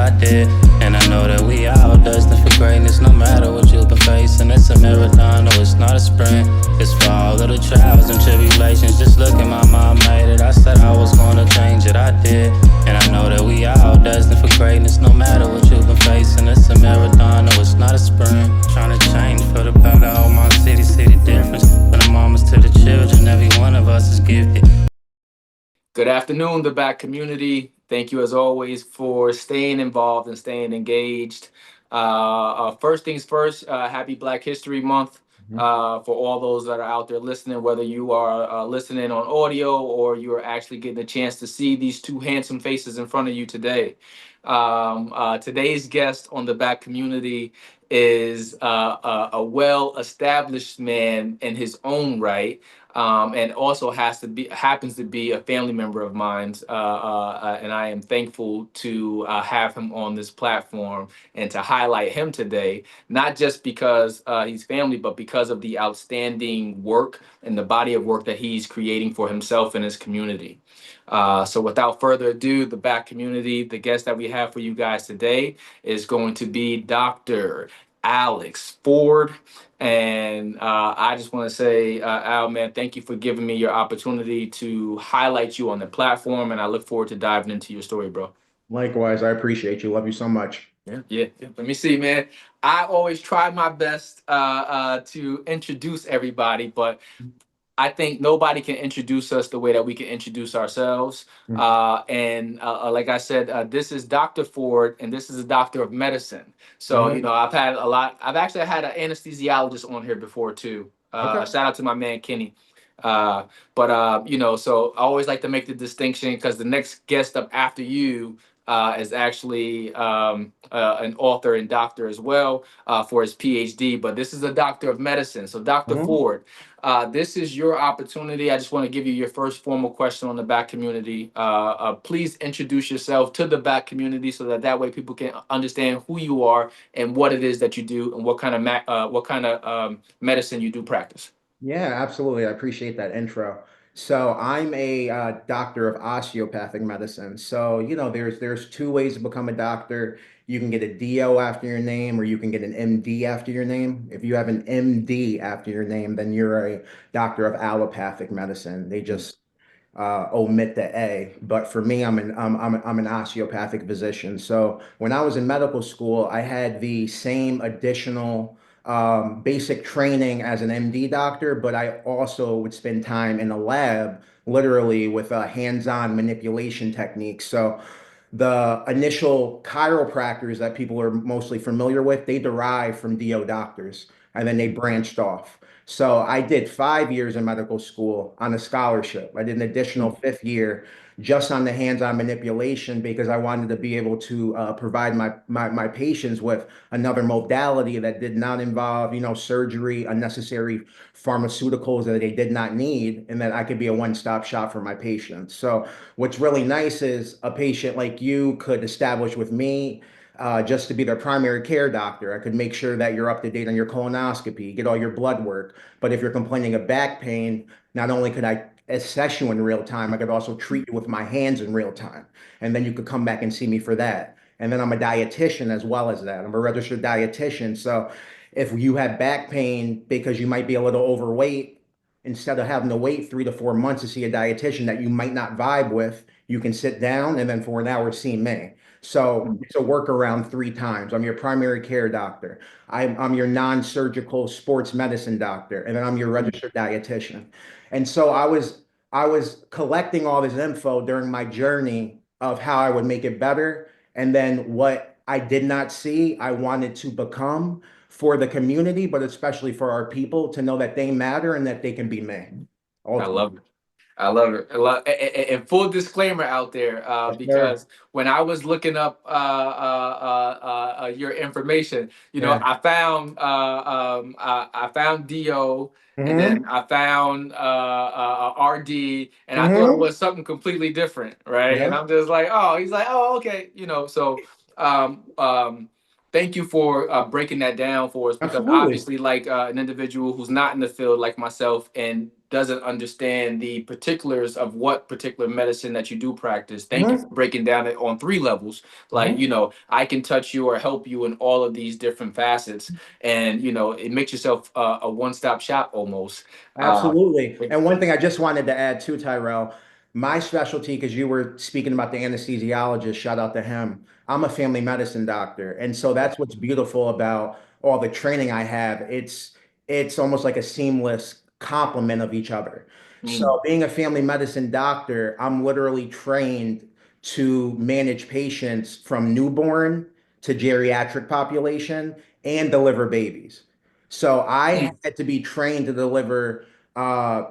I did. And I know that we all destined for greatness, no matter what you've been facing. It's a marathon, no, it's not a sprint. It's for all of the trials and tribulations. Just look at my mom made it. I said I was gonna change it, I did. And I know that we all destined for greatness, no matter what you've been facing. It's a marathon, no, it's not a sprint. Trying to change for the better, oh my city, see the difference. From the mamas to the children, every one of us is gifted. Good afternoon, the back community. Thank you, as always, for staying involved and staying engaged. First things first, happy Black History Month for all those that are out there listening, whether you are listening on audio or you are actually getting a chance to see these two handsome faces in front of you today. Today's guest on the back community is a well-established man in his own right, and also happens to be a family member of mine, and I am thankful to have him on this platform and to highlight him today, not just because he's family, but because of the outstanding work and the body of work that he's creating for himself and his community. So without further ado, the back community, the guest that we have for you guys today is going to be Dr. Alex Ford. And I just want to say, Al, man, thank you for giving me your opportunity to highlight you on the platform. And I look forward to diving into your story, bro. Likewise, I appreciate you. Love you so much. Yeah. Let me see, man. I always try my best to introduce everybody, but I think nobody can introduce us the way that we can introduce ourselves. Like I said, this is Dr. Ford, and this is a doctor of medicine. So, Mhm. I've actually had an anesthesiologist on here before too. Okay. Shout out to my man, Kenny. So I always like to make the distinction because the next guest up after you is actually an author and doctor as well for his PhD, but this is a doctor of medicine. So, Dr. Mhm. Ford, this is your opportunity. I just want to give you your first formal question on the back community. Please introduce yourself to the back community so that way people can understand who you are and what it is that you do and what kind of medicine you do practice. Yeah, absolutely. I appreciate that intro. So I'm a doctor of osteopathic medicine. So, there's two ways to become a doctor. You can get a DO after your name, or you can get an MD after your name. If you have an MD after your name, then you're a doctor of allopathic medicine. They just omit the A. But for me, I'm an osteopathic physician. So when I was in medical school, I had the same additional basic training as an MD doctor, but I also would spend time in a lab, literally with hands-on manipulation techniques. So the initial chiropractors that people are mostly familiar with, they derive from DO doctors, and then they branched off. So I did 5 years in medical school on a scholarship. I did an additional fifth year just on the hands-on manipulation because I wanted to be able to provide my patients with another modality that did not involve, surgery, unnecessary pharmaceuticals that they did not need, and that I could be a one-stop shop for my patients. So what's really nice is a patient like you could establish with me just to be their primary care doctor. I could make sure that you're up to date on your colonoscopy, get all your blood work. But if you're complaining of back pain, not only could I assess you in real time, I could also treat you with my hands in real time. And then you could come back and see me for that. And then I'm a dietitian as well as that. I'm a registered dietitian. So if you have back pain because you might be a little overweight, instead of having to wait 3 to 4 months to see a dietitian that you might not vibe with, you can sit down and then for an hour see me. So it's a workaround 3 times. I'm your primary care doctor. I'm your non-surgical sports medicine doctor, and then I'm your registered dietitian. And so I was collecting all this info during my journey of how I would make it better, and then what I did not see, I wanted to become for the community, but especially for our people to know that they matter and that they can be me. I Ultimately. love it. I love it. And full disclaimer out there, Yes, sir. because when I was looking up your information, Yeah. I found Do, and then Hmm. I found RD, and I thought it Hmm. was something completely different, right? And Yeah. I'm just like, oh, he's like, oh, okay, so um, um, thank you for breaking that down for us, because Absolutely. obviously, like an individual who's not in the field like myself and doesn't understand the particulars of what particular medicine that you do practice, thank you for Hmm. breaking down it on three levels. Like, Hmm. I can touch you or help you in all of these different facets, and it makes yourself a one-stop shop almost. Uh, Absolutely. And one thing I just wanted to add too, Tyrell, my specialty, because you were speaking about the anesthesiologist, shout out to him. I'm a family medicine doctor. And so that's what's beautiful about all the training I have. It's almost like a seamless complement of each other. mm, So being a family medicine doctor, I'm literally trained to manage patients from newborn to geriatric population and deliver babies. So I mm, had to be trained to deliver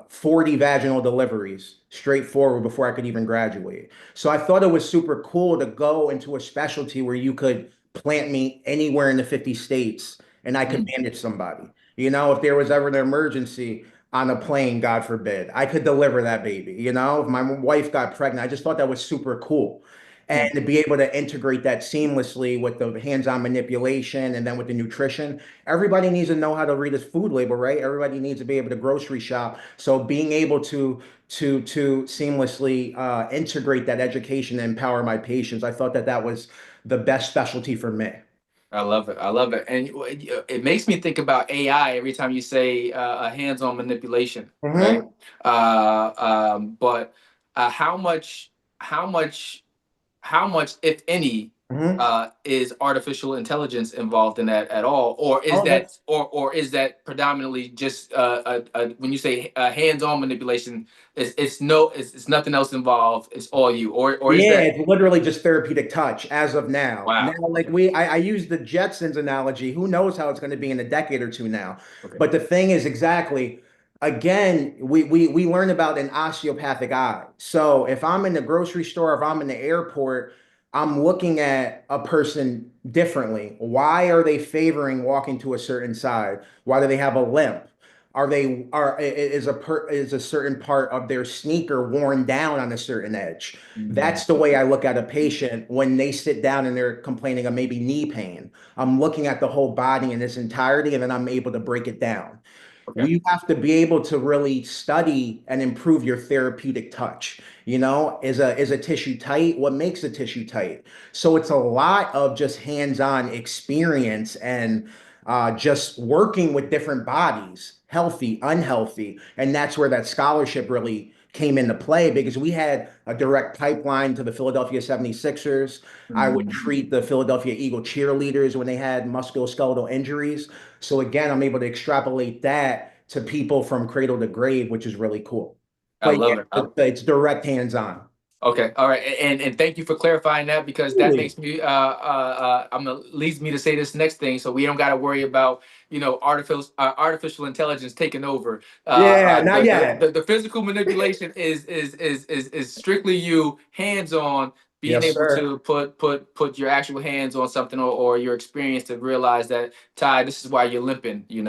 40 vaginal deliveries straightforward before I could even graduate. So I thought it was super cool to go into a specialty where you could plant me anywhere in the 50 states and I could mm. manage somebody. If there was ever an emergency on a plane, God forbid, I could deliver that baby. If my wife got pregnant, I just thought that was super cool. And Mm. to be able to integrate that seamlessly with the hands-on manipulation and then with the nutrition, everybody needs to know how to read a food label, right? Everybody needs to be able to grocery shop. So being able to seamlessly integrate that education and empower my patients, I thought that that was the best specialty for me. I love it. I love it. And it makes me think about AI every time you say a hands-on manipulation, right? Hmm. But how much, how much, how much, if any, Hmm. is artificial intelligence involved in that at all, or is Oh, that, that's or is that predominantly just when you say hands-on manipulation, it's nothing else involved. It's all you, or is Yeah, that? it's literally just therapeutic touch as of now. Now, Wow. like Okay. I use the Jetsons analogy. Who knows how it's going to be in a decade or two now? Okay. But the thing is, exactly, again, we learn about an osteopathic eye. So if I'm in the grocery store, if I'm in the airport, I'm looking at a person differently. Why are they favoring walking to a certain side? Why do they have a limp? Is a certain part of their sneaker worn down on a certain edge? Mm, That's the way I look at a patient when they sit down and they're complaining of maybe knee pain. I'm looking at the whole body in its entirety, and then I'm able to break it down. okay. We have to be able to really study and improve your therapeutic touch. Is a tissue tight? What makes a tissue tight? So it's a lot of just hands-on experience and just working with different bodies, healthy, unhealthy. And that's where that scholarship really came into play because we had a direct pipeline to the Philadelphia 76ers. I would Mm. treat the Philadelphia Eagle cheerleaders when they had musculoskeletal injuries. So again, I'm able to extrapolate that to people from cradle to grave, which is really cool. I But yeah, love it. it's direct hands-on. Okay, all right, and thank you for clarifying that, because that Absolutely. makes me leads me to say this next thing, so we don't got to worry about artificial intelligence taking over. Yeah, not yet. The physical manipulation is strictly you hands on, being Yes, able sir. to put your actual hands on something, or your experience to realize that, Ty, this is why you're limping. Yeah, So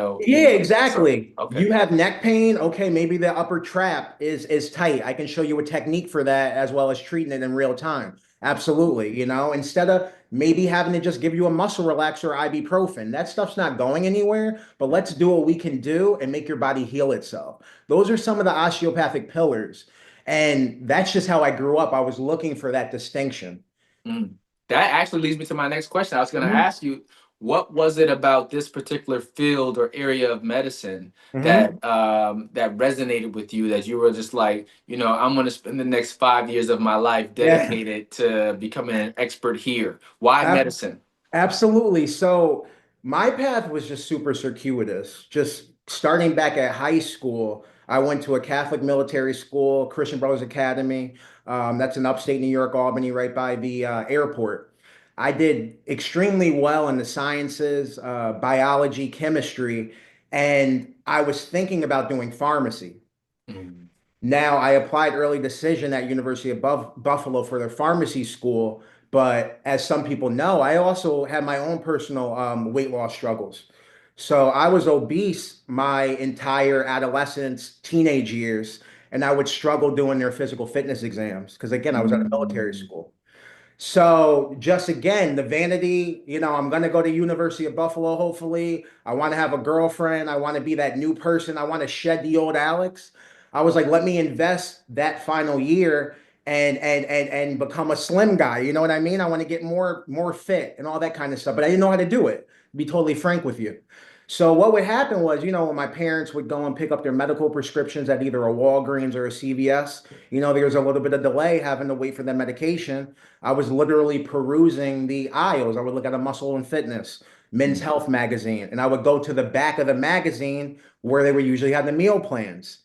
exactly. okay. You have neck pain. Okay, maybe the upper trap is tight. I can show you a technique for that as well as treating it in real time. Absolutely. Instead of maybe having to just give you a muscle relaxer or ibuprofen, that stuff's not going anywhere, but let's do what we can do and make your body heal itself. Those are some of the osteopathic pillars. And that's just how I grew up. I was looking for that distinction. Mm. That actually leads me to my next question. I was going to Mhm. ask you, what was it about this particular field or area of medicine Mhm. that resonated with you, that you were just like, I'm going to spend the next 5 years of my life Yeah. dedicated to becoming an expert here? Why medicine? Absolutely. So my path was just super circuitous. Just starting back at high school, I went to a Catholic military school, Christian Brothers Academy. That's in upstate New York, Albany, right by the airport. I did extremely well in the sciences, biology, chemistry, and I was thinking about doing pharmacy. Mm. Now, I applied early decision at University of Buffalo for their pharmacy school, but as some people know, I also had my own personal weight loss struggles. So I was obese my entire adolescence, teenage years, and I would struggle doing their physical fitness exams because again, I was at a military Mm. school. So just again, the vanity, I'm going to go to University of Buffalo, hopefully. I want to have a girlfriend. I want to be that new person. I want to shed the old Alex. I was like, let me invest that final year and become a slim guy. You know what I mean? I want to get more fit and all that kind of stuff, but I didn't know how to do it, to be totally frank with you. So what would happen was, when my parents would go and pick up their medical prescriptions at either a Walgreens or a CVS, there was a little bit of delay having to wait for the medication. I was literally perusing the aisles. I would look at a Muscle and Fitness, Men's Mm. Health magazine, and I would go to the back of the magazine where they would usually have the meal plans.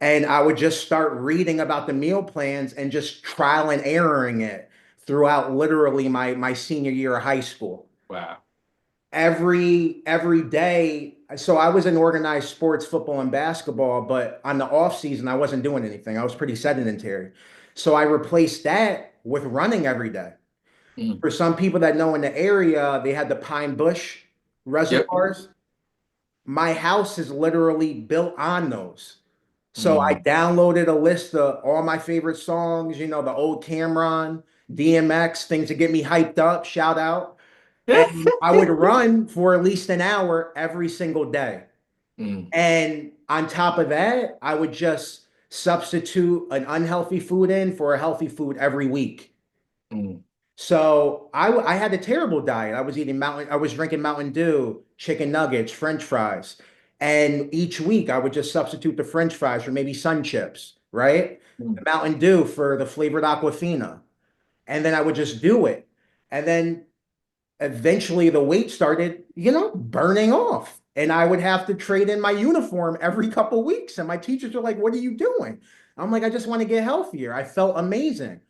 And I would just start reading about the meal plans and just trial and erroring it throughout literally my senior year of high school. Wow. Every day. So I was in organized sports, football and basketball, but on the off season, I wasn't doing anything. I was pretty sedentary. So I replaced that with running every day. Mm. For some people that know in the area, they had the Pine Bush Yep. reservoirs. My house is literally built on those. So I Mm. downloaded a list of all my favorite songs, the old Cameron, DMX, things that get me hyped up, shout out. And I would run for at least an hour every single day. Mm. And on top of that, I would just substitute an unhealthy food in for a healthy food every week. Mm. So I had a terrible diet. I was drinking Mountain Dew, chicken nuggets, French fries. And each week I would just substitute the French fries for maybe Sun Chips, right? The Mm. Mountain Dew for the flavored Aquafina. And then I would just do it. And then eventually the weight started, burning off. And I would have to trade in my uniform every couple of weeks. And my teachers are like, what are you doing? I'm like, I just want to get healthier. I felt amazing.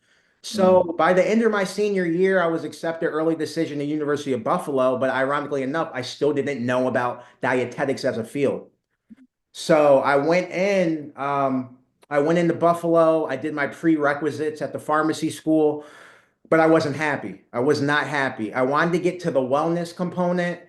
So Mm. by the end of my senior year, I was accepted early decision to University of Buffalo, but ironically enough, I still didn't know about dietetics as a field. So I went into Buffalo. I did my prerequisites at the pharmacy school, but I wasn't happy. I was not happy. I wanted to get to the wellness component,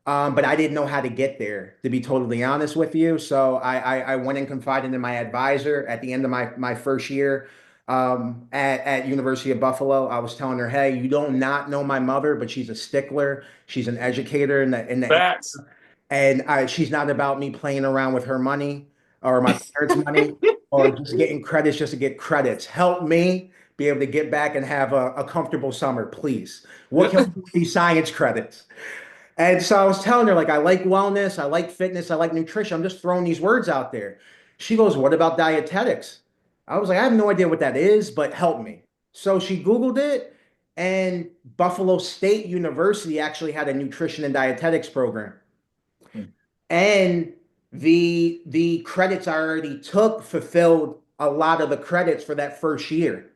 but I didn't know how to get there, to be totally honest with you. So I went and confided in my advisor at the end of my first year at University of Buffalo. I was telling her, hey, you don't not know my mother, but she's a stickler. She's an educator in the Facts. and she's not about me playing around with her money or my parents' money or just getting credits just to get credits. Help me be able to get back and have a comfortable summer, please. What can we do with these science credits? And so I was telling her, like, I like wellness, I like fitness, I like nutrition. I'm just throwing these words out there. She goes, what about dietetics? I was like, I have no idea what that is, but help me. So she Googled it, and Buffalo State University actually had a nutrition and dietetics program. Mm. And the credits I already took fulfilled a lot of the credits for that first year.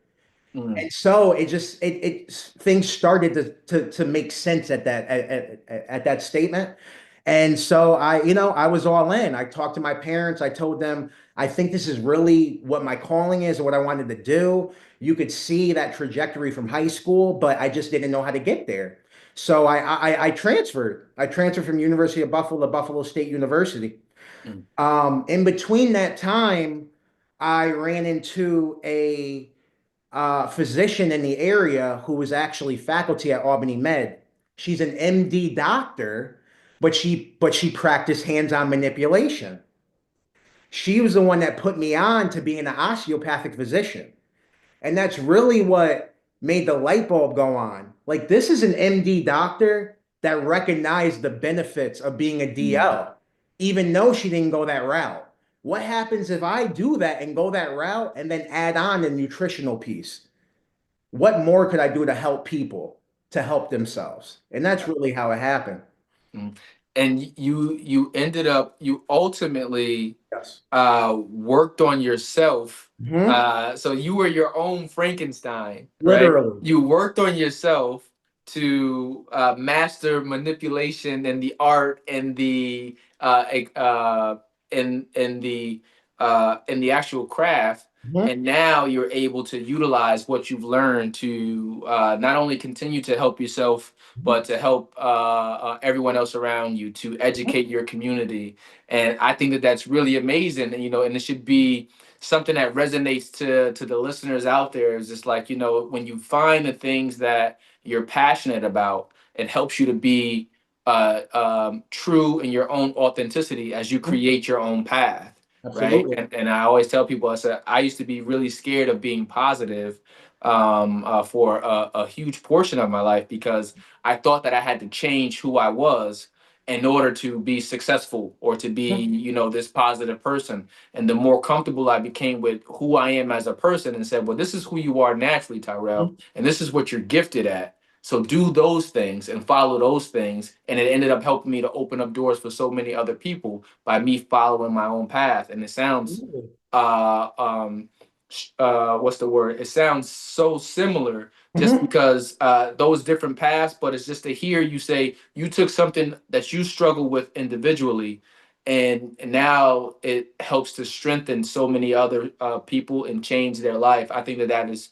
Mm. And so it things started to make sense at that statement. And so I was all in. I talked to my parents. I told them, I think this is really what my calling is and what I wanted to do. You could see that trajectory from high school, but I just didn't know how to get there. So I transferred. I transferred from University of Buffalo to Buffalo State University. Mm. In between that time, I ran into a physician in the area who was actually faculty at Albany Med. She's an MD doctor, but she practiced hands-on manipulation. She was the one that put me on to being an osteopathic physician. And that's really what made the light bulb go on. Like, this is an MD doctor that recognized the benefits of being a Mm. DO, even though she didn't go that route. What happens if I do that and go that route and then add on the nutritional piece? What more could I do to help people to help themselves? And that's really how it happened. Mm. And you ultimately Yes. worked on yourself. Hmm. So you were your own Frankenstein, right? Literally. You worked on yourself to master manipulation and the art and the in the actual craft. Mhm. And now you're able to utilize what you've learned to not only continue to help yourself, but to help everyone else around you, to educate your community. And I think that that's really amazing. And, and it should be something that resonates to the listeners out there is just like, when you find the things that you're passionate about, it helps you to be true in your own authenticity as you create your own path. Right. Absolutely. And I always tell people, I said, I used to be really scared of being positive for a huge portion of my life because I thought that I had to change who I was in order to be successful or to be, this positive person. And the more comfortable I became with who I am as a person and said, well, this is who you are naturally, Tyrell, and this is what you're gifted at. So do those things and follow those things. And it ended up helping me to open up doors for so many other people by me following my own path. And it sounds, what's the word? It sounds so similar just because those different paths, but it's just to hear you say you took something that you struggle with individually, and now it helps to strengthen so many other people and change their life. I think that is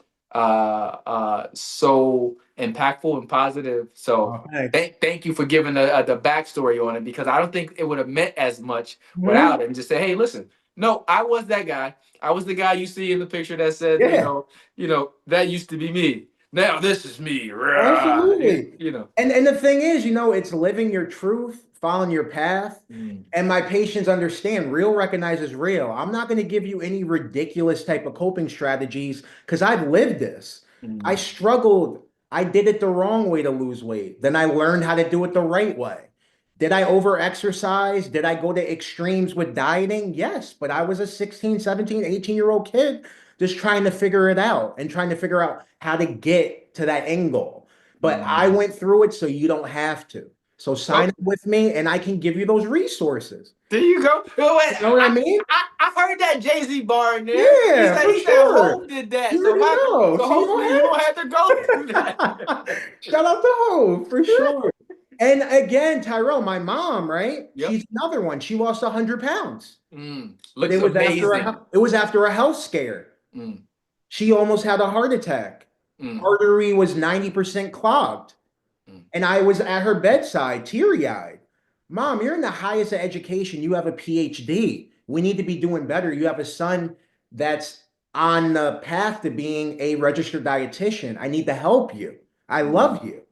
so impactful and positive. So Oh, thanks. thank you for giving the backstory on it, because I don't think it would have meant as much Mhm. without it. And just say, hey, listen, no, I was that guy. I was the guy you see in the picture that said, Yeah. that used to be me. Now this is me. Rah. Absolutely. You know. And the thing is, it's living your truth, following your path. Mm, And my patients understand real recognizes real. I'm not going to give you any ridiculous type of coping strategies because I've lived this. I mm, struggled. I did it the wrong way to lose weight. Then I learned how to do it the right way. Did I over exercise? Did I go to extremes with dieting? Yes, but I was a 16, 17, 18-year-old kid just trying to figure it out and trying to figure out how to get to that end goal. But I mm. went through it so you don't have to. So sign Oh, up with me and I can give you those resources. there you go. Oh, wait, You know what I mean? I heard that Jay-Z bar in there. Yeah, for He said sure. Hov did that. You So already know. so See hopefully you that? don't have to go through that. Shout out to Hove for sure. And again, Tyrell, my mom, right? Yep. She's another one. She lost 100 pounds, but Looks amazing. it was after a health scare. Mm, She almost had a heart attack. mm, Artery was 90% clogged. mm, And I was at her bedside, teary-eyed. Mom, you're in the highest of education. You have a PhD. We need to be doing better. You have a son that's on the path to being a registered dietitian. I need to help you. I mm, love you.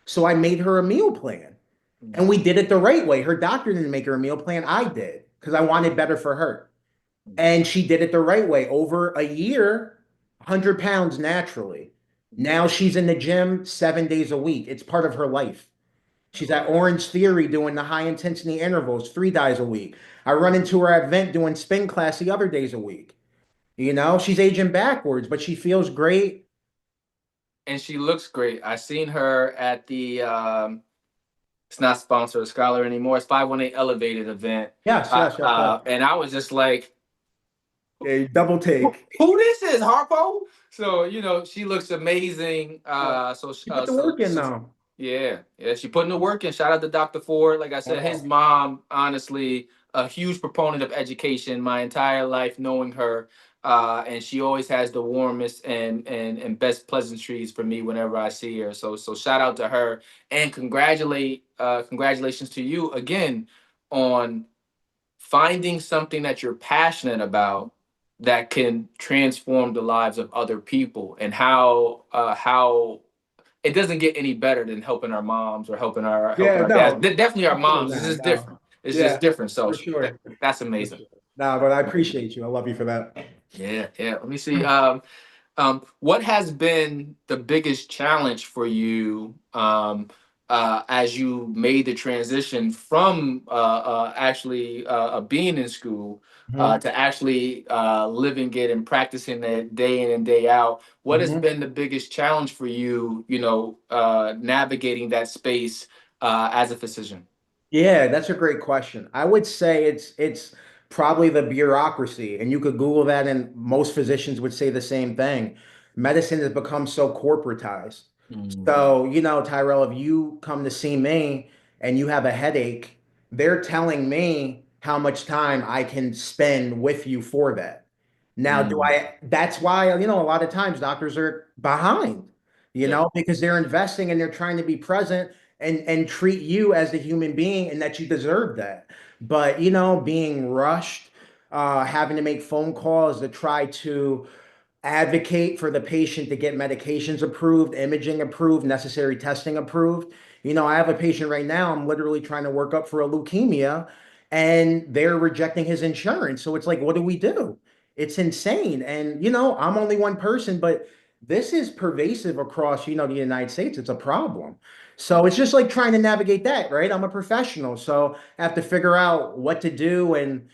So I made her a meal plan. mm, And we did it the right way. Her doctor didn't make her a meal plan. I did because I wanted better for her. mm, And she did it the right way. Over a year, 100 pounds naturally. mm. Now she's in the gym 7 days a week. It's part of her life. She's Oh, at Orange Theory doing the high intensity intervals 3 days a week. I run into her at Vent doing spin class the other days a week. She's aging backwards, but she feels great. and she looks great. I seen her at the it's not sponsored Scholar anymore. It's 518 Elevated event. Yes, yes, yes, yes. And I was just like, A double take. who this is, Harpo? So she looks amazing. She put the work in though. Yeah, she putting the work in. Shout out to Dr. Ford. Like I said, his Oh, mom, honestly, a huge proponent of education. My entire life knowing her, and she always has the warmest and best pleasantries for me whenever I see her. So shout out to her, and congratulations to you again on finding something that you're passionate about that can transform the lives of other people, and how it doesn't get any better than helping our moms or helping yeah, our dads. no, Definitely our absolutely moms. This not. is No. different. It's just Yeah, different. So for sure. that's For amazing. sure. No, but I appreciate you. I love you for that. Yeah. Let me see. What has been the biggest challenge for you as you made the transition from actually being in school Mhm. to actually living it and practicing it day in and day out? What has Mhm. been the biggest challenge for you, navigating that space as a physician? Yeah, that's a great question. I would say it's probably the bureaucracy, and you could Google that, and most physicians would say the same thing. Medicine has become so corporatized. Mm, So, Tyrell, if you come to see me and you have a headache, they're telling me how much time I can spend with you for that. Now, mm, that's why, a lot of times doctors are behind, yeah. because they're investing and they're trying to be present and treat you as the human being and that you deserve that. But, being rushed, having to make phone calls to try to advocate for the patient to get medications approved, imaging approved, necessary testing approved. I have a patient right now, I'm literally trying to work up for a leukemia, and they're rejecting his insurance. So it's like, what do we do? It's insane. And, I'm only one person, but this is pervasive across, the United States. It's a problem. So it's just like trying to navigate that, right? I'm a professional, so I have to figure out what to do and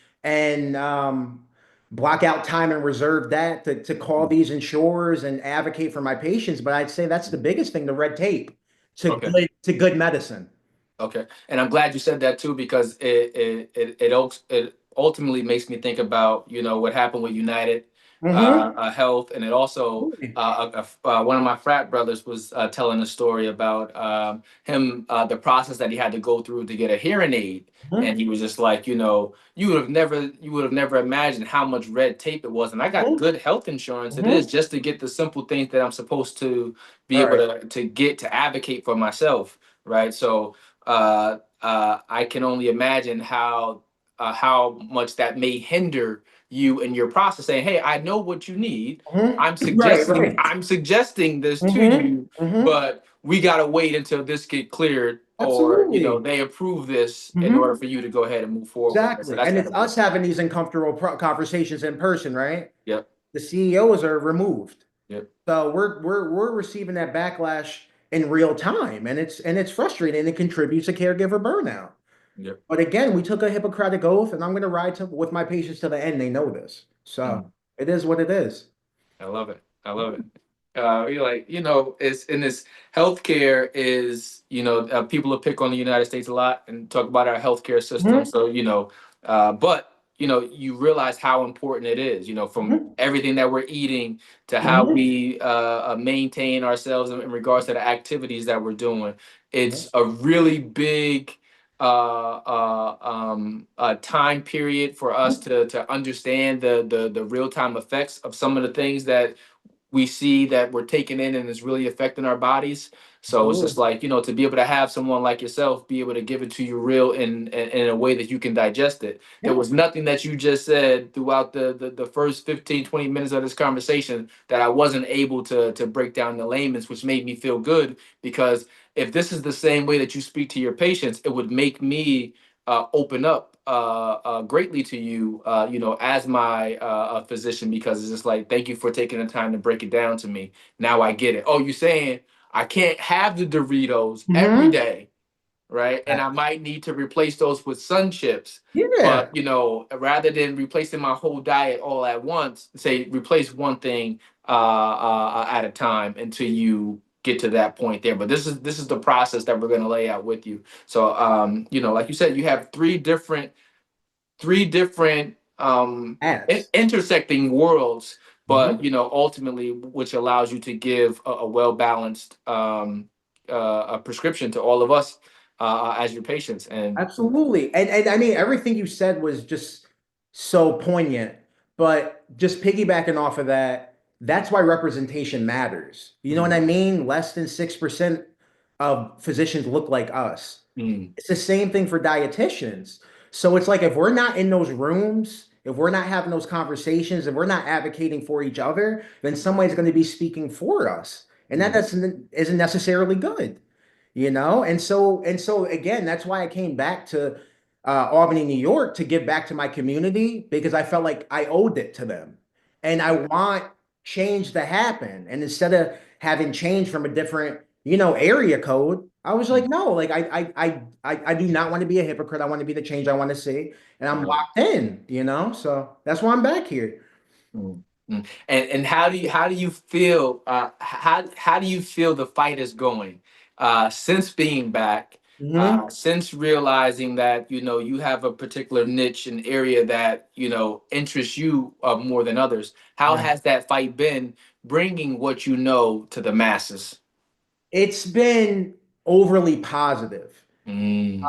block out time and reserve that to call these insurers and advocate for my patients. But I'd say that's the biggest thing, the red tape Okay. to good medicine. Okay, and I'm glad you said that too, because it ultimately makes me think about what happened with United Mm-hmm. Health, and it also one of my frat brothers was telling a story about him, the process that he had to go through to get a hearing aid, and he was just like, you would have never imagined how much red tape it was, and I got good health insurance. It is Mm-hmm. just to get the simple things that I'm supposed to be All able right. to get to advocate for myself, right? So I can only imagine how much that may hinder you in your process. Saying, "Hey, I know what you need. I'm Mm-hmm. Right, suggesting right. I'm suggesting this to Mm-hmm. you, Mm-hmm. but we gotta wait until this get cleared, or Absolutely. they approve this in order Mm-hmm. for you to go ahead and move forward with it." So Exactly. that's And gotta it's be. us having these uncomfortable conversations in person, right? Yep. The CEOs are removed. Yep. So we're receiving that backlash in real time, and it's frustrating, and it contributes to caregiver burnout. Yep. But again, we took a Hippocratic oath, and I'm going to ride with my patients to the end. They know this, so Mm. it is what it is. I love it. I love it. You're like, it's in this healthcare is, people will pick on the United States a lot and talk about our healthcare system. Mhm, So, but, you realize how important it is, from mhm, everything that we're eating to how mhm. we maintain ourselves in regards to the activities that we're doing. Yeah, It's a really big time period for us mhm, to understand the real time effects of some of the things that we see that we're taking in and is really affecting our bodies. So it's just absolutely. like, to be able to have someone like yourself be able to give it to you real in a way that you can digest it. There Yeah, was nothing that you just said throughout the first 15, 20 minutes of this conversation that I wasn't able to break down the layman's, which made me feel good, because if this is the same way that you speak to your patients, it would make me open up greatly to you, as my physician, because it's just like, thank you for taking the time to break it down to me. Now I get it. Oh, you're saying I can't have the Doritos every hmm, day, right? And I might need to replace those with sun chips. yeah, But rather than replacing my whole diet all at once, say replace one thing at a time until you get to that point there. But this is the process that we're going to lay out with you. So like you said, you have three different ads. intersecting worlds, but Mhm. ultimately, which allows you to give a well balanced a prescription to all of us as your patients. And Absolutely. And I mean, everything you said was just so poignant. But just piggybacking off of that, that's why representation matters. You know what mm, I mean? Less than 6% of physicians look like us. mm, It's the same thing for dietitians. So it's like if we're not in those rooms, if we're not having those conversations, if we're not advocating for each other, then somebody's going to be speaking for us. And that mm, isn't necessarily good, And so again, that's why I came back to Albany, New York, to give back to my community because I felt like I owed it to them, and I want change to happen. And instead of having change from a different, area code, I was like, mm. no, like I do not want to be a hypocrite. I want to be the change I want to see, and I I'm love it. locked in. So that's why I'm back here. Mm, mm. And how do you feel? How do you feel the fight is going since being back? Mhm. Since realizing that you have a particular niche and area that interests you more than others, how Yeah. has that fight been bringing what you know to the masses? It's been overly positive. Mm,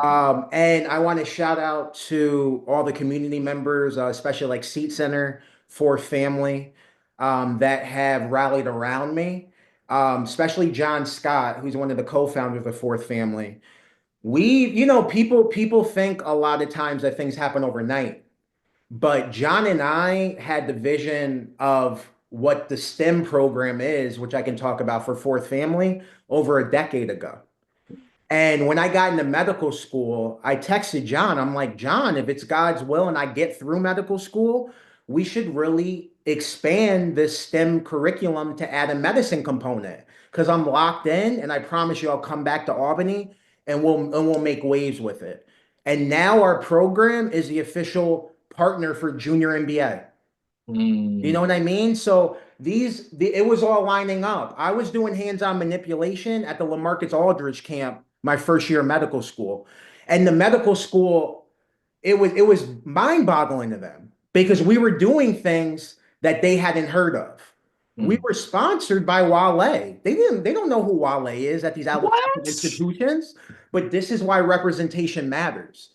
And I want to shout out to all the community members, especially like Seat Center for Family, that have rallied around me. Especially John Scott, who's one of the co-founders of Fourth Family. People think a lot of times that things happen overnight. But John and I had the vision of what the STEM program is, which I can talk about for Fourth Family, over a decade ago. And when I got into medical school, I texted John. I'm like, John, if it's God's will and I get through medical school, we should really expand this STEM curriculum to add a medicine component because I'm locked in and I promise you I'll come back to Albany and we'll make waves with it. And now our program is the official partner for junior MBA. You know Mm. what I mean? So it was all lining up. I was doing hands-on manipulation at the LaMarcus Aldridge camp my first year of medical school. And the medical school, it was mind-boggling to them because we were doing things that they hadn't heard of. We Mm. were sponsored by Wale. They don't know who Wale is at these allopatric What? institutions, but this is why representation matters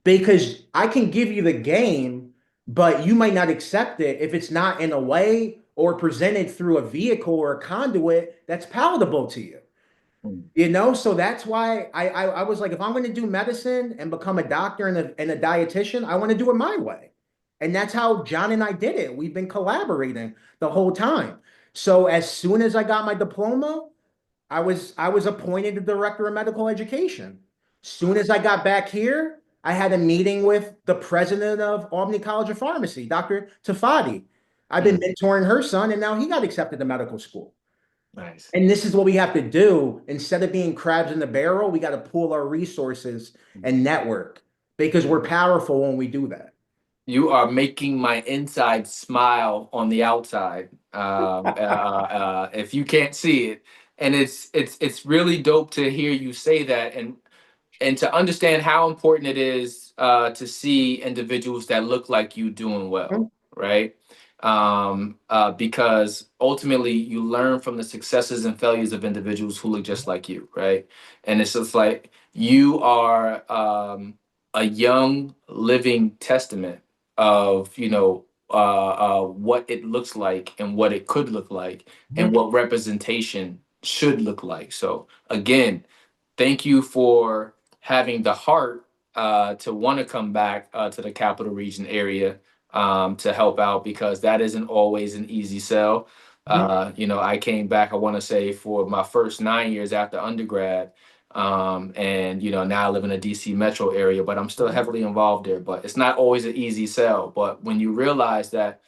because I can give you the game, but you might not accept it if it's not in a way or presented through a vehicle or a conduit that's palatable to you. Mm. You know, so that's why I was like, if I'm going to do medicine and become a doctor and a dietitian, I want to do it my way. And that's how John and I did it. We've been collaborating the whole time. So as soon as I got my diploma, I was appointed the director of medical education. Soon as I got back here, I had a meeting with the president of Albany College of Pharmacy, Dr. Tafadi. I've been Mm. mentoring her son, and now he got accepted to medical school. Nice. And this is what we have to do. Instead of being crabs in the barrel, we got to pool our resources and network because we're powerful when we do that. You are making my inside smile on the outside. If you can't see it, and it's really dope to hear you say that, and to understand how important it is to see individuals that look like you doing well, right? Because ultimately you learn from the successes and failures of individuals who look just like you, right? And it's just like you are a young living testament of what it looks like and what it could look like and Mhm. what representation should look like. So again, thank you for having the heart to want to come back to the capital region area to help out because that isn't always an easy sell. Mhm. I came back, I want to say, for my first 9 years after undergrad. And now I live in a DC metro area, but I'm still heavily involved there. But it's not always an easy sell. But when you realize that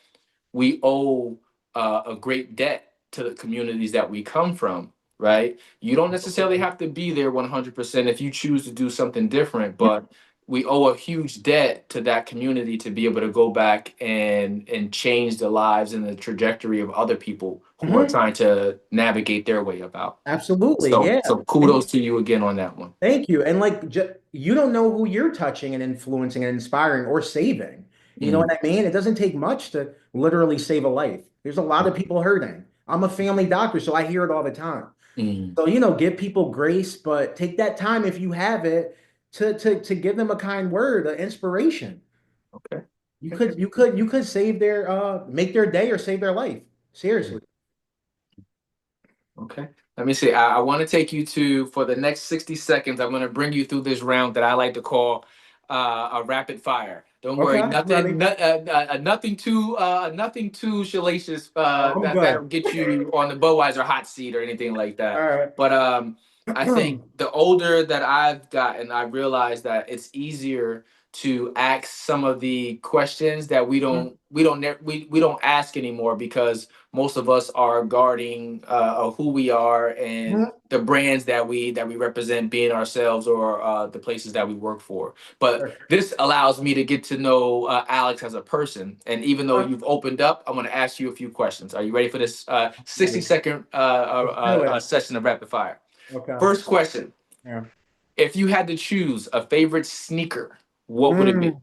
we owe a great debt to the communities that we come from, right? You don't necessarily have to be there 100% if you choose to do something different, but we owe a huge debt to that community to be able to go back and change the lives and the trajectory of other people who are Mhm. trying to navigate their way about. Absolutely, So, yeah. so And kudos to you again on that one. thank you. And like, you don't know who you're touching and influencing and inspiring or saving. You know Mm, what I mean? It doesn't take much to literally save a life. There's a lot of people hurting. I'm a family doctor, so I hear it all the time. mm, So, give people grace, but take that time if you have it to give them a kind word, an inspiration. okay. You could save make their day or save their life. Seriously. Okay. Let me see. I want to take you to, for the next 60 seconds, I'm going to bring you through this round that I like to call a rapid fire. Don't worry, Okay, ready? nothing too salacious Oh, I'm that'll good. get you on the Budweiser hot seat or anything like All that. right. But I think the older that I've gotten, I realized that it's easier to ask some of the questions that we don't ask anymore because most of us are guarding who we are and Mhm. the brands that we represent, being ourselves or the places that we work for. But this allows me to get to know Alex as a person. And even though you've opened up, I'm going to ask you a few questions. Are you ready for this 60-second Let's do it. session of rapid fire? Okay. First question: Yeah. if you had to choose a favorite sneaker, what would it be? Mm.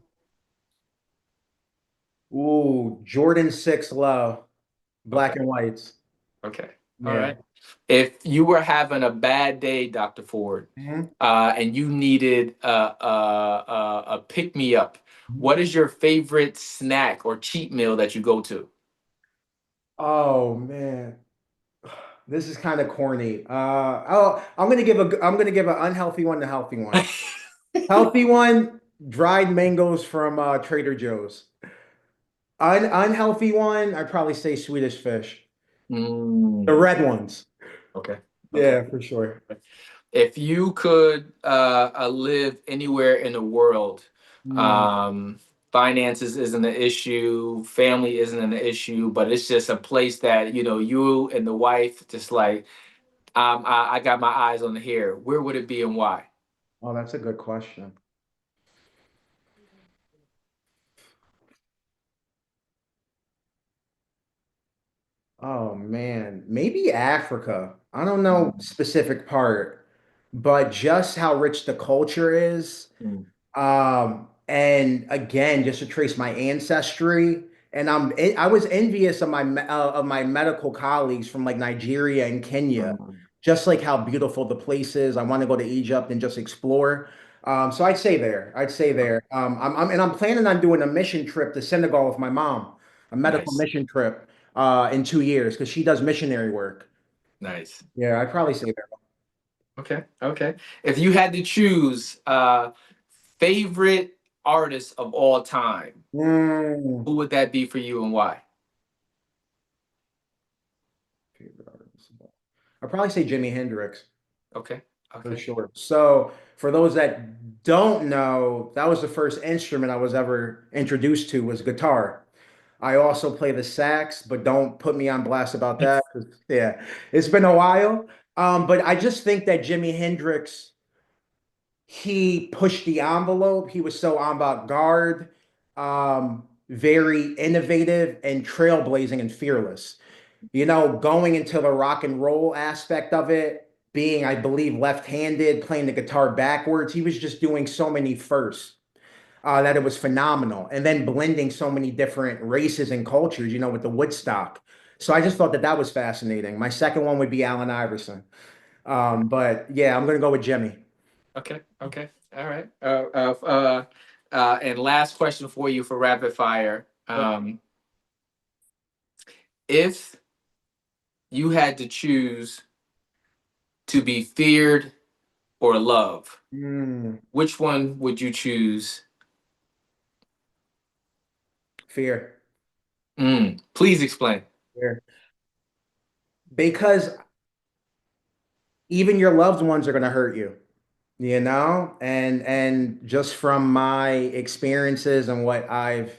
Ooh, Jordan 6 low, Okay. black and whites. Okay. All Yeah. right. If you were having a bad day, Dr. Ford, Mhm. and you needed a pick me up, what is your favorite snack or cheat meal that you go to? Oh man, this is kind of corny. I'm gonna give an unhealthy one, to healthy one. Healthy one. Dried mangoes from Trader Joe's. Unhealthy one, I'd probably say Swedish fish. The Mm, red ones. okay. Okay. Yeah, for sure. If you could live anywhere in the world, Mm. um, finances isn't an issue, family isn't an issue, but it's just a place that you and the wife just like I got my eyes on here. Where would it be and why? Oh, that's a good question. Oh man, maybe Africa. I don't know Mm, specific part, but just how rich the culture is. mm, And again, just to trace my ancestry, and I was envious of my medical colleagues from like Nigeria and Kenya, mm. just like how beautiful the place is. I want to go to Egypt and just explore. So I'd say there. I'd say there. I'm planning on doing a mission trip to Senegal with my mom, a medical Nice, mission trip in 2 years because she does missionary work. nice. Yeah, I'd probably say there. Okay, okay. If you had to choose favorite artist of all time, Mm. who would that be for you and why? Favorite artist of all- I'd probably say Jimi Hendrix. Okay, For okay. sure. So, for those that don't know, that was the first instrument I was ever introduced to was guitar. I also play the sax, but don't put me on blast about that 'cause, yeah, it's been a while. But I just think that Jimi Hendrix, he pushed the envelope. He was so avant-garde, very innovative and trailblazing and fearless. Going into the rock and roll aspect of it, being, I believe, left-handed, playing the guitar backwards, he was just doing so many firsts that it was phenomenal. And then blending so many different races and cultures, with the Woodstock. So I just thought that that was fascinating. My second one would be Allen Iverson. But yeah, I'm gonna go with Jimmy. Okay, okay. All right. And last question for you for rapid fire. Yep. If you had to choose to be feared or loved, Mm, which one would you choose? fear. Please explain. Fear. Because even your loved ones are gonna hurt you. And just from my experiences and what I've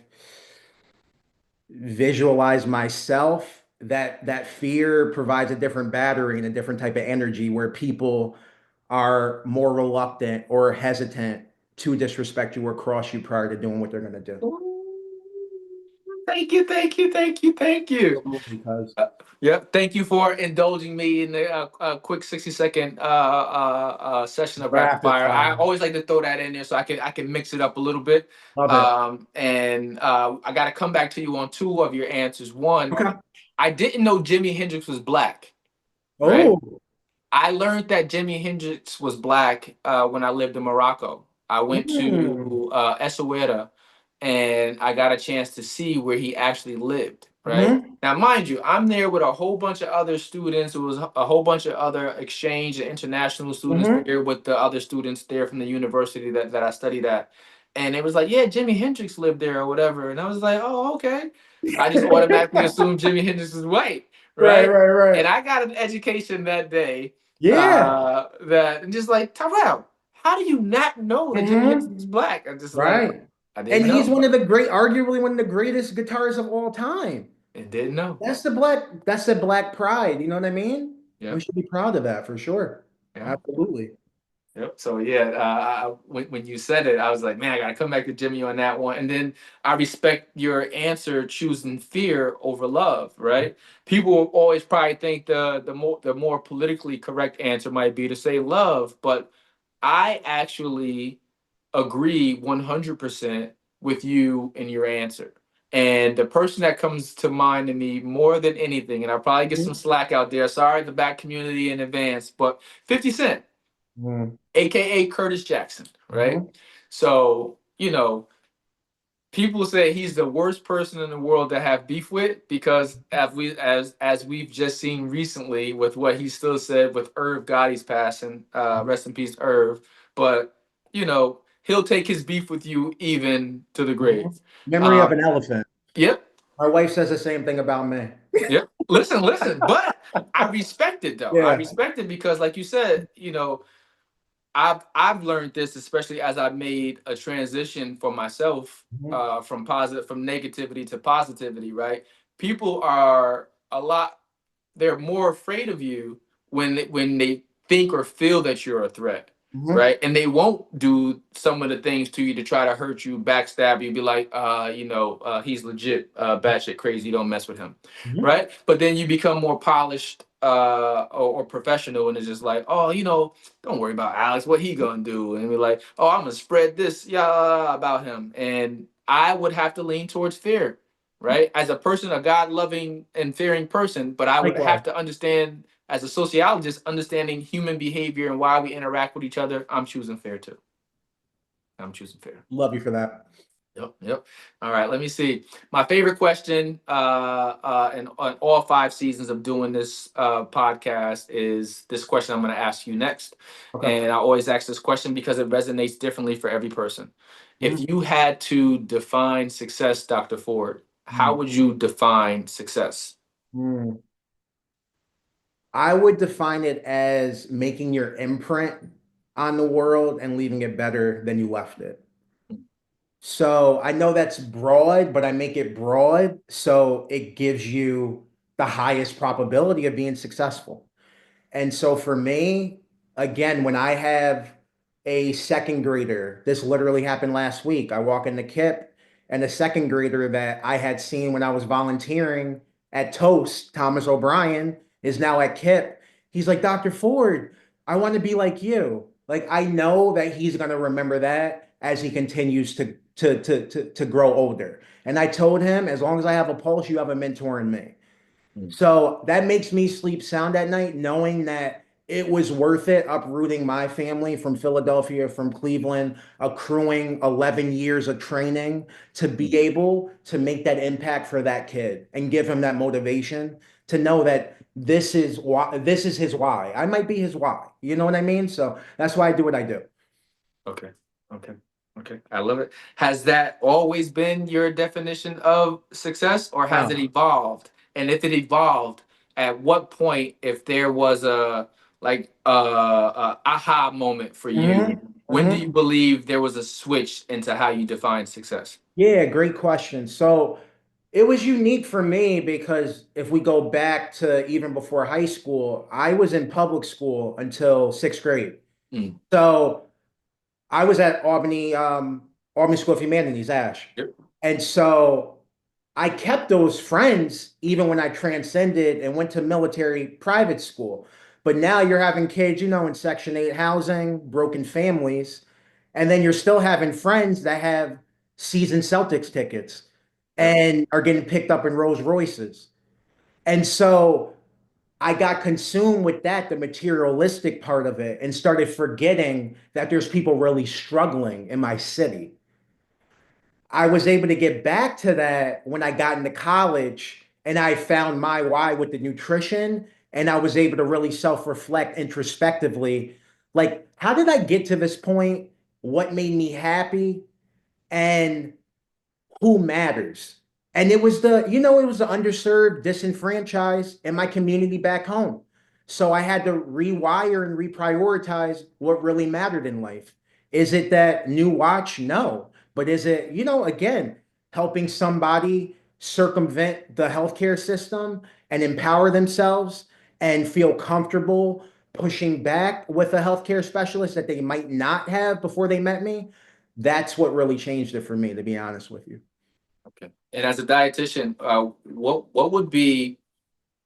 visualized myself, that fear provides a different battery and a different type of energy where people are more reluctant or hesitant to disrespect you or cross you prior to doing what they're going to do. Thank you, thank you, thank you, thank you. Because Yep. Thank you for indulging me in the quick 60-second session of rapid rapid fire. I fire. always like to throw that in there so I can mix it up a little bit. Love it. And I got to come back to you on two of your answers. One, Okay. I didn't know Jimi Hendrix was black, right? Oh. I learned that Jimi Hendrix was black when I lived in Morocco. I went Mm. to Essaouira and I got a chance to see where he actually lived, right? Mm-hmm. Now, mind you, I'm there with a whole bunch of other students. It was a whole bunch of other exchange and international students Mm-hmm. there with the other students there from the university that I studied at. And it was like, yeah, Jimi Hendrix lived there or whatever. And I was like, oh, okay. I just automatically assumed Jimi Hendrix was white, Right, right? right, right. And I got an education that day Yeah. that and just like Tyrell, how do you not know that Jimi Hendrix Mm-hmm. is black? I'm just like, Right. I And didn't he's know. arguably one of the greatest guitarists of all time. And didn't know. That's the black pride. You know what I mean? We Yep. should be proud of that for sure. Yeah. Absolutely. Yep. So yeah, when you said it, I was like, man, I gotta come back to Jimmy on that one. And then I respect your answer choosing fear over love, right? People will always probably think the more politically correct answer might be to say love, but I actually agree 100% with you in your answer. And the person that comes to mind to me more than anything, and I'll probably get some slack out there. Sorry, the back community in advance, but 50 Cent, Mm-hmm. aka Curtis Jackson, right? Mm-hmm. So, people say he's the worst person in the world to have beef with because as we've just seen recently with what he still said with Irv Gotti's passing, rest in peace, Irv. But you know, he'll take his beef with you even to the Mhm. grave. Memory of Um, an elephant. yep, My wife says the same thing about me. yep. Listen. But I respect it though. I Yeah. respect it because, like you said, I've learned this, especially as I made a transition for myself, Mhm. from negativity to positivity. Right? People are a lot. They're more afraid of you when they think or feel that you're a threat, Mhm. right? And they won't do some of the things to you to try to hurt you, backstab you, be like, he's legit, batshit crazy. Don't mess with him, Mhm. right? But then you become more polished, or professional, and it's just like, oh, don't worry about Alex. What he gonna do? And we're like, oh, I'm gonna spread this, yeah, about him. And I would have to lean towards fear, right? As a person, a God loving and fearing person, but I would Likewise. have to understand, as a sociologist, understanding human behavior and why we interact with each other. I'm choosing fair too. I'm choosing fair. Love you for that. Yep. All right, let me see. My favorite question, in on all 5 seasons of doing this podcast, is this question I'm going to ask you next. Okay. And I always ask this question because it resonates differently for every person. If Mhm. you had to define success, Dr. Ford, how Mhm. would you define success? Mhm. I would define it as making your imprint on the world and leaving it better than you left it. So I know that's broad, but I make it broad so it gives you the highest probability of being successful. And so for me, again, when I have a second grader, this literally happened last week. I walk in the KIP, and a second grader that I had seen when I was volunteering at Toast, Thomas O'Brien, is now at KIP. He's like, Dr. Ford, I want to be like you. Like, I know that he's going to remember that as he continues to grow older. And I told him, as long as I have a pulse, you have a mentor in me. Mm. So that makes me sleep sound at night, knowing that it was worth it uprooting my family from Philadelphia, from Cleveland, accruing 11 years of training to be able to make that impact for that kid and give him that motivation to know that this is his why. I might be his why. You know what I mean? So that's why I do what I do. Okay. Okay. Okay. I love it. Has that always been your definition of success, or has Now, it evolved? And if it evolved, at what point, if there was a aha moment for you, mhm, when do mhm. you believe there was a switch into how you define success? Yeah, great question. So it was unique for me because if we go back to even before high school, I was in public school until sixth grade. Mm. So I was at Albany School of Humanities, Ash. Yep. And so I kept those friends even when I transcended and went to military private school. But now you're having kids, in Section 8 housing, broken families, and then you're still having friends that have season Celtics tickets Yep. and are getting picked up in Rolls Royces. And so I got consumed with that, the materialistic part of it, and started forgetting that there's people really struggling in my city. I was able to get back to that when I got into college and I found my why with the nutrition. And I was able to really self reflect introspectively. Like, how did I get to this point? What made me happy? And who matters. And it was the underserved, disenfranchised in my community back home. So I had to rewire and reprioritize what really mattered in life. Is it that new watch? No. But is it, again, helping somebody circumvent the healthcare system and empower themselves and feel comfortable pushing back with a healthcare specialist that they might not have before they met me? That's what really changed it for me, to be honest with you. Okay. And as a dietitian, what would be,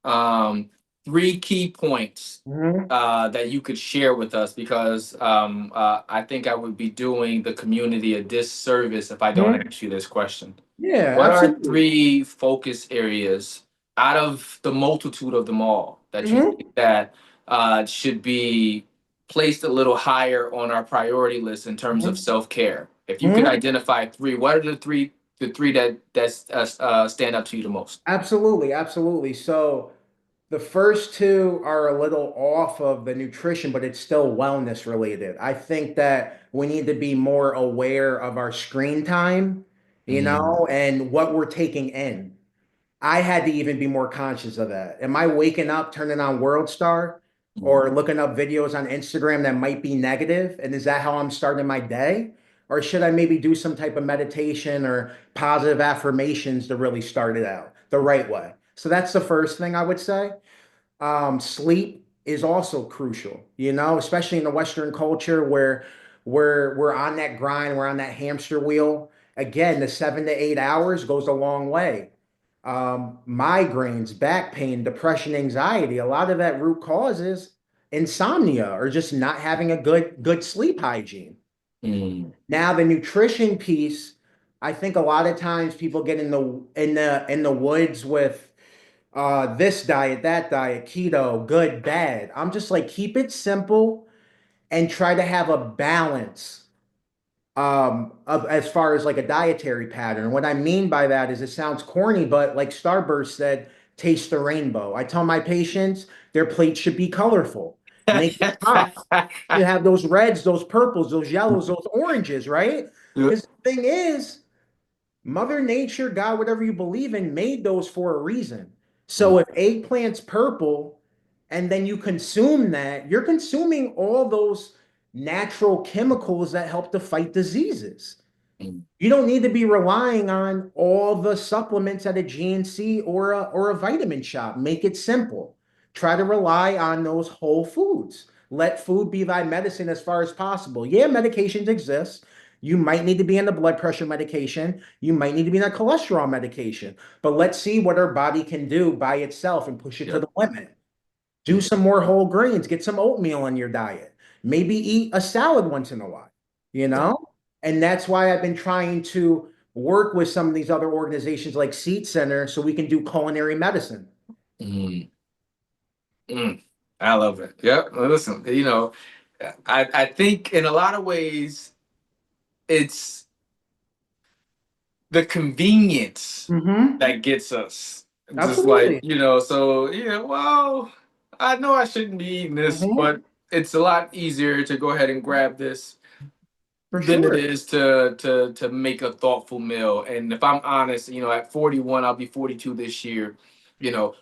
um, 3 key points Mhm. that you could share with us? Because I think I would be doing the community a disservice if I don't Mhm. ask you this question. Yeah, What are absolutely. 3 focus areas out of the multitude of them all that you Mhm. think that should be placed a little higher on our priority list in terms of Mhm. self-care? If you could Mhm. identify 3, what are the three that stand out to you the most? Absolutely, absolutely. So The first two are a little off of the nutrition, but it's still wellness related. I think that we need to be more aware of our screen time, Mm, and what we're taking in. I had to even be more conscious of that. Am I waking up, turning on World Star mm, or looking up videos on Instagram that might be negative? And is that how I'm starting my day? Or should I maybe do some type of meditation or positive affirmations to really start it out the right way? So that's the first thing I would say. Sleep is also crucial, especially in the Western culture where we're on that grind, we're on that hamster wheel. Again, the 7 to 8 hours goes a long way. Migraines, back pain, depression, anxiety, a lot of that root cause is insomnia or just not having a good sleep hygiene. mm, Now, the nutrition piece, I think a lot of times people get in the woods with this diet, that diet, keto, good, bad. I'm just like, keep it simple and try to have a balance of as far as like a dietary pattern. What I mean by that is it sounds corny, but like Starburst said, taste the rainbow. I tell my patients their plate should be colorful. Make it pop. You have those reds, those purples, those yellows, those oranges, right? mm, Because the thing is, Mother Nature, God, whatever you believe in, made those for a reason. So if eggplant's purple and then you consume that, you're consuming all those natural chemicals that help to fight diseases. mm, You don't need to be relying on all the supplements at a GNC or a vitamin shop. Make it simple. Try to rely on those whole foods. Let food be thy medicine as far as possible. Yeah, medications exist. You might need to be on the blood pressure medication. You might need to be on a cholesterol medication. But let's see what our body can do by itself and push it to yep. the limit. Do some more whole grains, get some oatmeal in your diet. Maybe eat a salad once in a while, you know? And that's why I've been trying to work with some of these other organizations like Seed Center so we can do culinary medicine. Mm, mm. I love it. Yep. Well, listen, I think in a lot of ways it's the convenience Mm-hmm. that gets us. Just like, Absolutely. so yeah, well, I know I shouldn't be eating this, Mm-hmm. but it's a lot easier to go ahead and grab this For than it sure. is to make a thoughtful meal. And if I'm honest, at 41, I'll be 42 this year.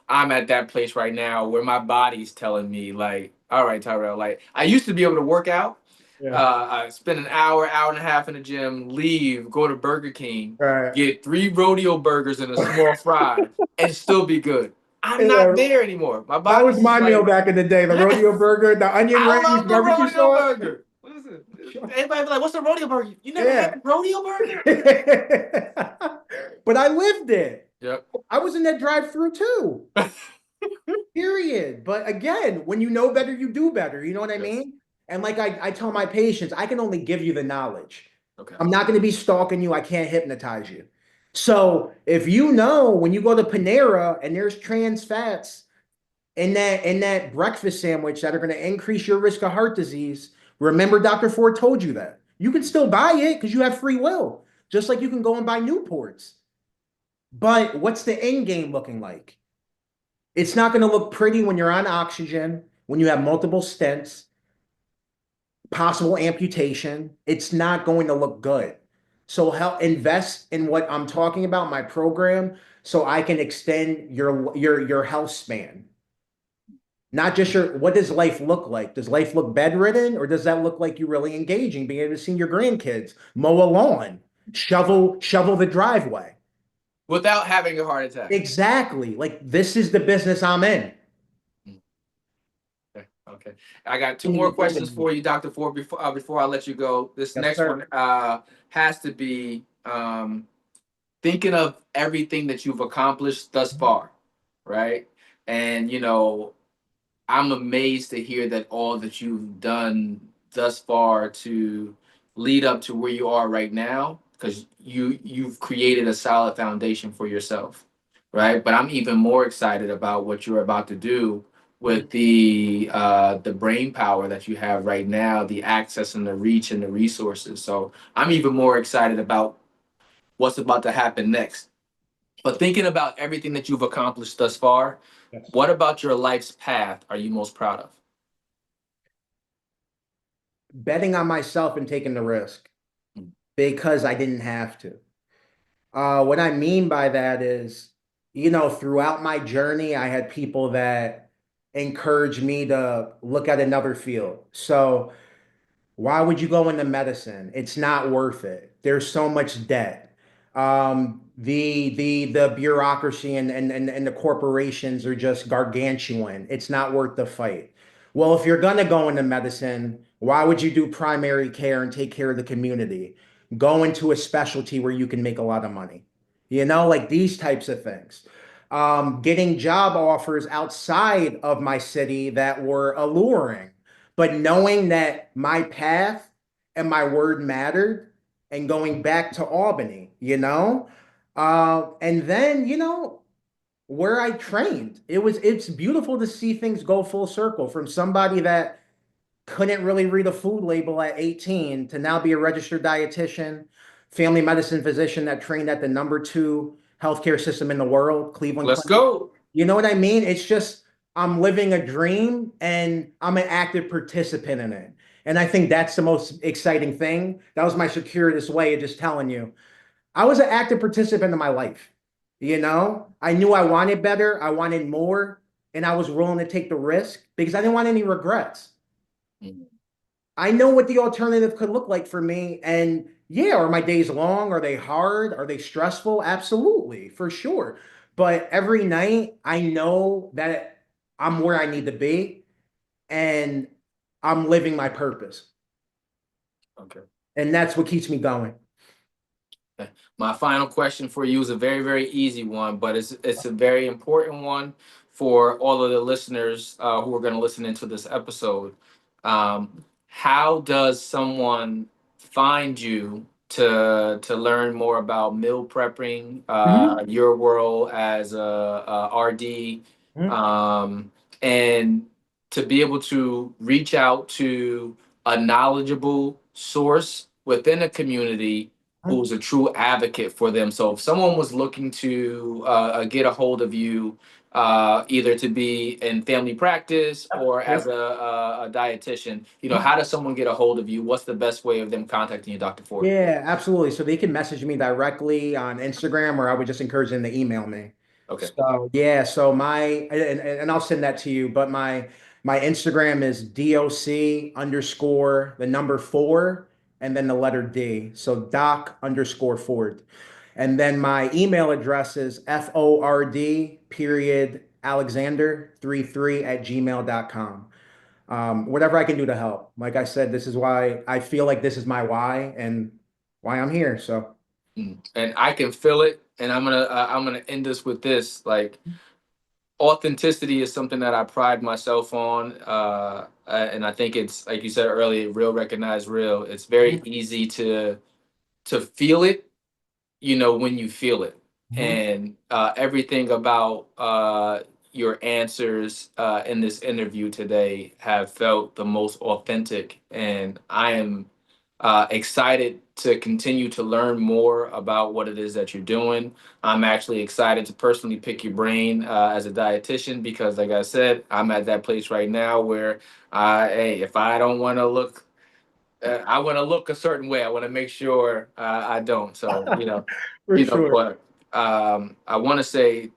I'm at that place right now where my body's telling me like, all right, Tyrell, like I used to be able to work out. Yeah. I spend an hour and a half in the gym, leave, go to Burger King, Right. get 3 rodeo burgers and a small fry, and still be good. I'm not Yeah. there anymore. My That was body's just my meal like, back in the day. The rodeo burger, the onion I rings, love the barbecue rodeo sauce. burger. Listen, everybody be like, "What's the rodeo burger? You never had Yeah. the rodeo burger?" But I lived it. Yep. I was in that drive-through too. Period. But again, when you know better, you do better. You know what I Yes. mean? And like I tell my patients, I can only give you the knowledge. Okay. I'm not going to be stalking you. I can't hypnotize you. So if you know when you go to Panera and there's trans fats in that breakfast sandwich that are going to increase your risk of heart disease, remember Dr. Ford told you that. You can still buy it because you have free will, just like you can go and buy Newports. But what's the end game looking like? It's not going to look pretty when you're on oxygen, when you have multiple stents, possible amputation. It's not going to look good. So help invest in what I'm talking about, my program, so I can extend your health span. Not just what does life look like? Does life look bedridden, or does that look like you really engaging, being able to see your grandkids, mow a lawn, shovel the driveway? Without having a heart attack. Exactly. Like this is the business I'm in. Okay. Okay. I got two You need more to think questions of for you, Dr. Ford, before I let you go. This Yes, next one sir. has to be thinking of everything that you've accomplished thus far, right? And I'm amazed to hear that all that you've done thus far to lead up to where you are right now, because you've created a solid foundation for yourself, right? But I'm even more excited about what you're about to do with the brain power that you have right now, the access and the reach and the resources. So I'm even more excited about what's about to happen next. But thinking about everything that you've accomplished thus far, Yes. What about your life's path are you most proud of? Betting on myself and taking the risk Mm. because I didn't have to. What I mean by that is, throughout my journey, I had people that encouraged me to look at another field. So, why would you go into medicine? It's not worth it. There's so much debt. The bureaucracy and the corporations are just gargantuan. It's not worth the fight. Well, if you're gonna go into medicine, why would you do primary care and take care of the community? Go into a specialty where you can make a lot of money. Like these types of things. Getting job offers outside of my city that were alluring, but knowing that my path and my word mattered and going back to Albany, and then, where I trained, it's beautiful to see things go full circle from somebody that couldn't really read a food label at 18 to now be a registered dietitian, family medicine physician that trained at the #2 healthcare system in the world, Cleveland Let's Clinic. go. You know what I mean? It's just I'm living a dream and I'm an active participant in it. And I think that's the most exciting thing. That was my circuitous way of just telling you. I was an active participant in my life. I knew I wanted better, I wanted more, and I was willing to take the risk because I didn't want any regrets. Mm. I know what the alternative could look like for me. And yeah, are my days long? Are they hard? Are they stressful? Absolutely, for sure. But every night I know that I'm where I need to be and I'm living my purpose. Okay. And that's what keeps me going. My final question for you is a very, very easy one, but it's a very important one for all of the listeners who are going to listen into this episode. How does someone find you to learn more about meal prepping, Mhm. your role as a RD, Mhm. um, and to be able to reach out to a knowledgeable source within a community who's a true advocate for them. So if someone was looking to get a hold of you, either to be in family practice or as Yep. a dietitian, how does someone get a hold of you? What's the best way of them contacting you, Dr. Ford? Yeah, absolutely. So they can message me directly on Instagram, or I would just encourage them to email me. Okay. So yeah, so and I'll send that to you, but my Instagram is DOC _ the number 4 and then the letter D. So Doc _ Ford. And then my email address is FORD Alexander 33 @ gmail.com. Whatever I can do to help. Like I said, this is why I feel like this is my why and why I'm here. So And I can feel it. And I'm gonna end this with this. Like, authenticity is something that I pride myself on, and I think it's like you said earlier, real recognize real. It's very easy to feel it, when you feel it. Mhm. And everything about your answers in this interview today have felt the most authentic. And I am excited to continue to learn more about what it is that you're doing. I'm actually excited to personally pick your brain as a dietitian because, like I said, I'm at that place right now where, hey, if I don't want to look I want to look a certain way. I want to make sure I don't. So, For sure. but I want to say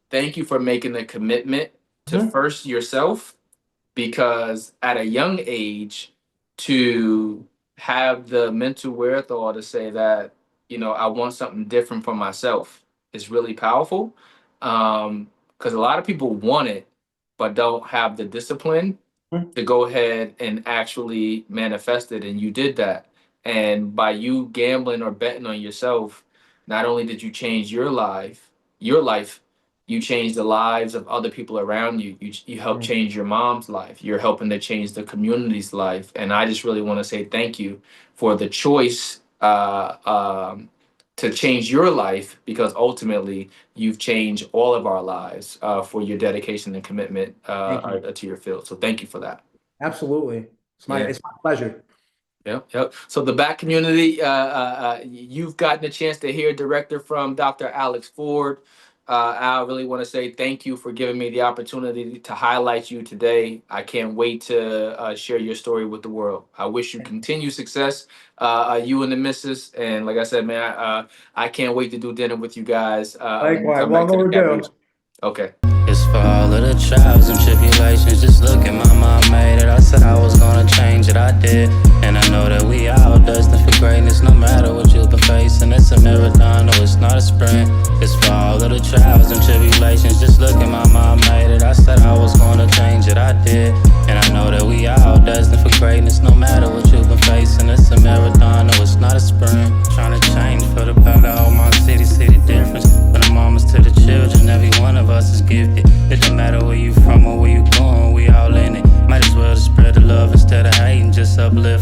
thank you for making the commitment to Mhm. first yourself, because at a young age, to have the mental wherewithal to say that, I want something different for myself is really powerful. Because a lot of people want it, but don't have the discipline Mhm. to go ahead and actually manifest it. And you did that. And by you gambling or betting on yourself, not only did you change your life, you changed the lives of other people around you. You helped Mhm. change your mom's life. You're helping to change the community's life. And I just really want to say thank you for the choice to change your life, because ultimately you've changed all of our lives for your dedication and commitment Thank you. to your field. So thank you for that. Absolutely. Yeah. It's my pleasure. Yep, yep. So the back community, you've gotten a chance to hear director from Dr. Alex Ford. I really want to say thank you for giving me the opportunity to highlight you today. I can't wait to share your story with the world. I wish you continued success, you and the missus. And like I said, man, I can't wait to do dinner with you guys when we Likewise, come back long to the Gap overdue. region. Okay. It's for all of the trials and tribulations. Just look at my mom made it. I said I was gonna change it, I did. And I know that we all destined for greatness. No matter what you've been facing, it's a marathon, no, it's not a sprint. It's for all of the trials and tribulations. Just look at my mom made it. I said I was gonna change it, I did. And I know that we all destined for greatness. No matter what you've been facing, it's a marathon, no, it's not a sprint. Trying to change for the better, all my city, see the difference. From the mamas to the children, every one of us is gifted. It don't matter where you from or where you going, we all in it. Might as well just spread the love instead of hating, just uplift 'em.